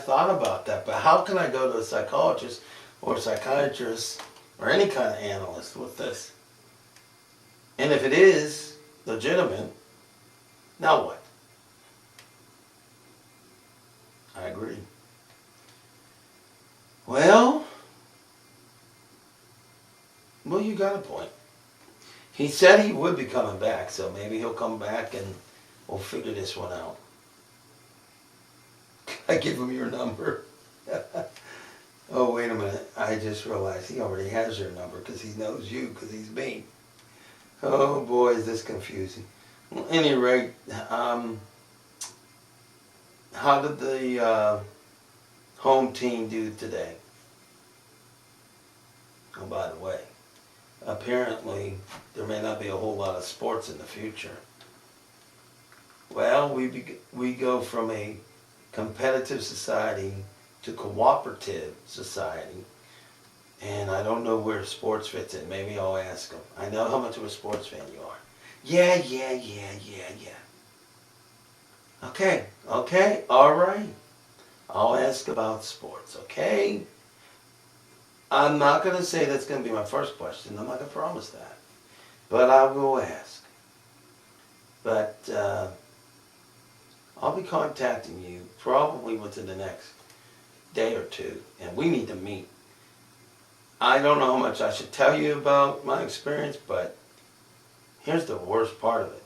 thought about that, but how can I go to a psychologist or a psychiatrist or any kind of analyst with this? And if it is legitimate, now what? I agree. Well, you got a point. He said he would be coming back, so maybe he'll come back and we'll figure this one out. I give him your number. Oh, wait a minute. I just realized he already has your number because he knows you because he's me. Oh, boy, is this confusing. Well, at any rate, how did the home team do today? Oh, by the way, apparently there may not be a whole lot of sports in the future. Well, we go from a competitive society to cooperative society, and I don't know where sports fits in. Maybe I'll ask him. I know how much of a sports fan you are. Yeah. Okay, all right. I'll ask about sports, okay? I'm not going to say that's going to be my first question. I'm not going to promise that. But I will ask. But I'll be contacting you probably within the next day or two, and we need to meet. I don't know how much I should tell you about my experience, but here's the worst part of it.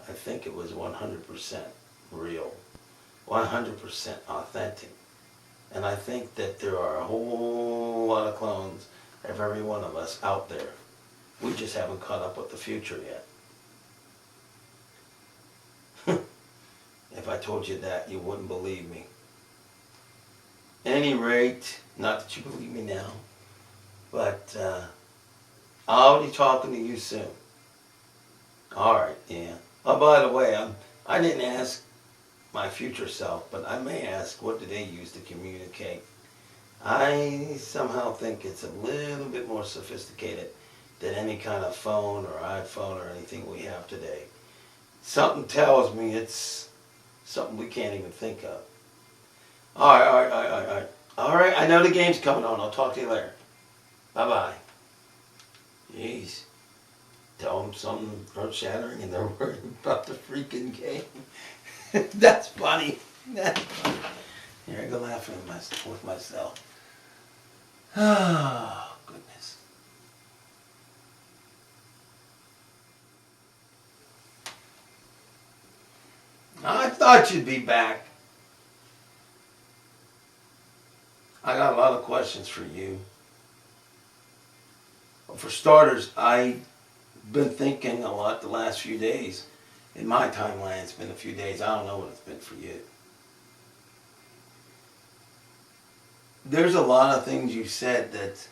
I think it was 100% real, 100% authentic. And I think that there are a whole lot of clones of every one of us out there. We just haven't caught up with the future yet. If I told you that, you wouldn't believe me. At any rate, not that you believe me now, but I'll be talking to you soon. All right, yeah. Oh, by the way, I didn't ask my future self, but I may ask, what do they use to communicate? I somehow think it's a little bit more sophisticated than any kind of phone or iPhone or anything we have today. Something tells me it's something we can't even think of. All right, I know the game's coming on. I'll talk to you later. Bye-bye. Jeez. Tell them something earth-shattering and they're worried about the freaking game. That's funny. That's funny. Here, I go laughing with myself. Oh, goodness. I thought you'd be back. I got a lot of questions for you. Well, for starters, I've been thinking a lot the last few days. In my timeline, it's been a few days. I don't know what it's been for you. There's a lot of things you said that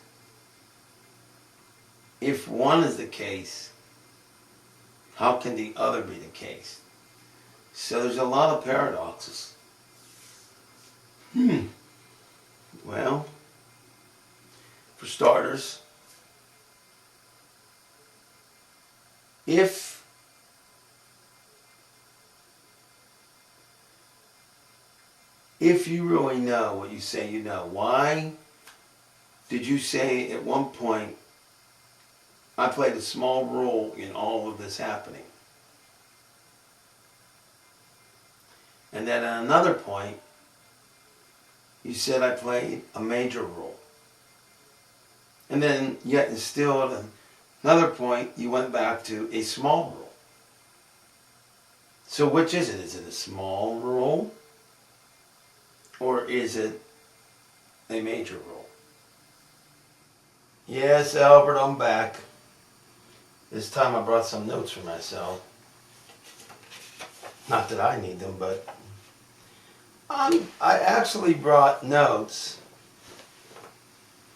if one is the case, how can the other be the case? So there's a lot of paradoxes. Well, for starters, if you really know what you say you know, why did you say at one point, I played a small role in all of this happening? And then at another point, you said I played a major role. And then yet and still at another point, you went back to a small role. So which is it? Is it a small role? Or is it a major role? Yes, Albert, I'm back. This time I brought some notes for myself. Not that I need them, but I actually brought notes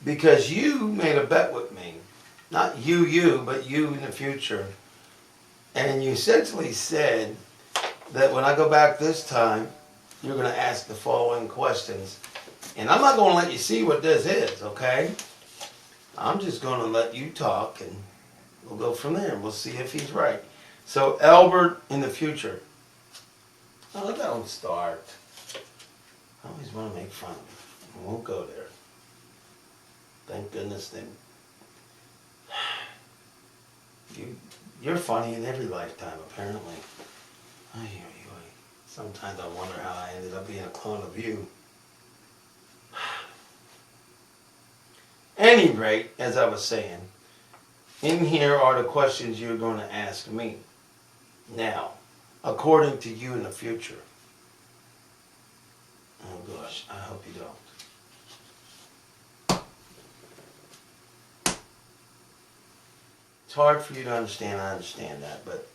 because you made a bet with me. Not you, but you in the future. And you essentially said that when I go back this time, you're going to ask the following questions. And I'm not going to let you see what this is, okay? I'm just going to let you talk and we'll go from there. We'll see if he's right. So, Albert in the future. Oh, don't start. I always want to make fun of me. I won't go there. Thank goodness then. You're funny in every lifetime, apparently. Ay, ay, ay. Sometimes I wonder how I ended up being a clone of you. Any rate, as I was saying, in here are the questions you're going to ask me. Now, according to you in the future. Oh gosh, I hope you don't. It's hard for you to understand, I understand that, but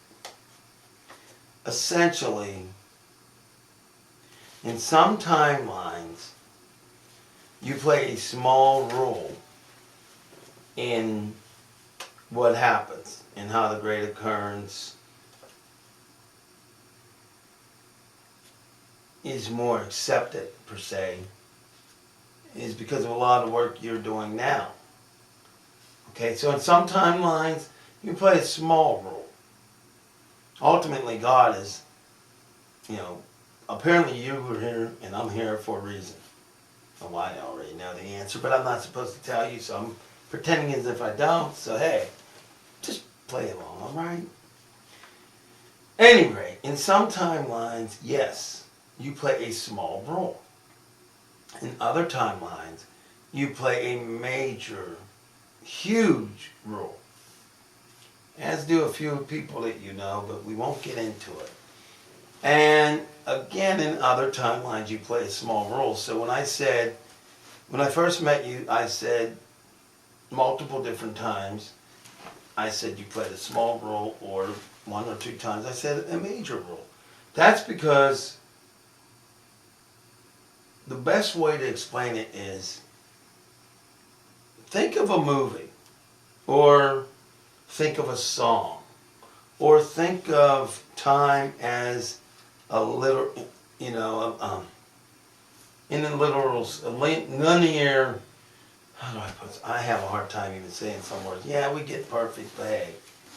essentially, in some timelines, you play a small role in what happens and how the great occurrence is more accepted, per se, is because of a lot of work you're doing now. Okay, so in some timelines, you play a small role. Ultimately, God is, apparently you were here and I'm here for a reason. Oh, I already know the answer, but I'm not supposed to tell you, so I'm pretending as if I don't. So, hey, just play along, all right? Anyway, in some timelines, yes, you play a small role. In other timelines, you play a major, huge role. As do a few people that you know, but we won't get into it. And again, in other timelines, you play a small role. So when I first met you, I said multiple different times, I said you played a small role, or one or two times I said a major role. That's because the best way to explain it is, think of a movie, or think of a song, or think of time as a literal, in a literal, linear, how do I put this? I have a hard time even saying some words. Yeah, we get perfect, but hey,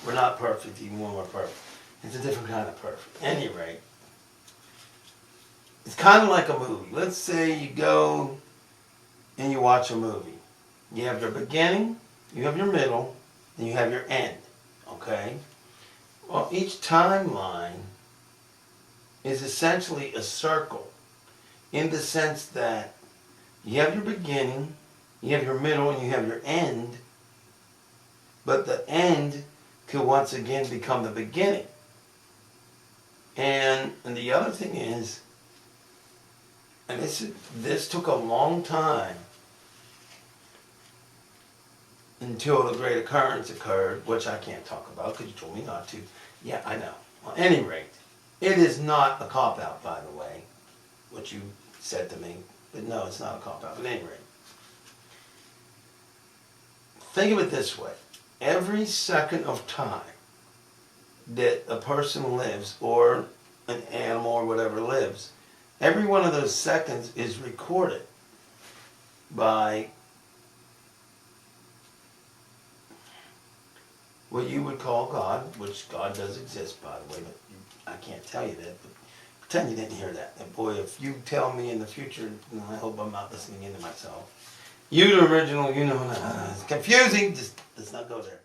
we're not perfect even when we're perfect. It's a different kind of perfect. At any rate, it's kind of like a movie. Let's say you go and you watch a movie. You have your beginning, you have your middle, and you have your end. Okay? Well, each timeline is essentially a circle, in the sense that you have your beginning, you have your middle, and you have your end, but the end could once again become the beginning. And the other thing is, and this took a long time until the great occurrence occurred, which I can't talk about because you told me not to. Yeah, I know. Well, at any rate, it is not a cop-out, by the way, what you said to me. But no, it's not a cop-out. But at any rate, think of it this way. Every second of time that a person lives, or an animal or whatever lives, every one of those seconds is recorded by what you would call God, which God does exist, by the way, but I can't tell you that, but pretend you didn't hear that. And boy, if you tell me in the future, I hope I'm not listening into myself. You, the original, it's confusing, just let's not go there.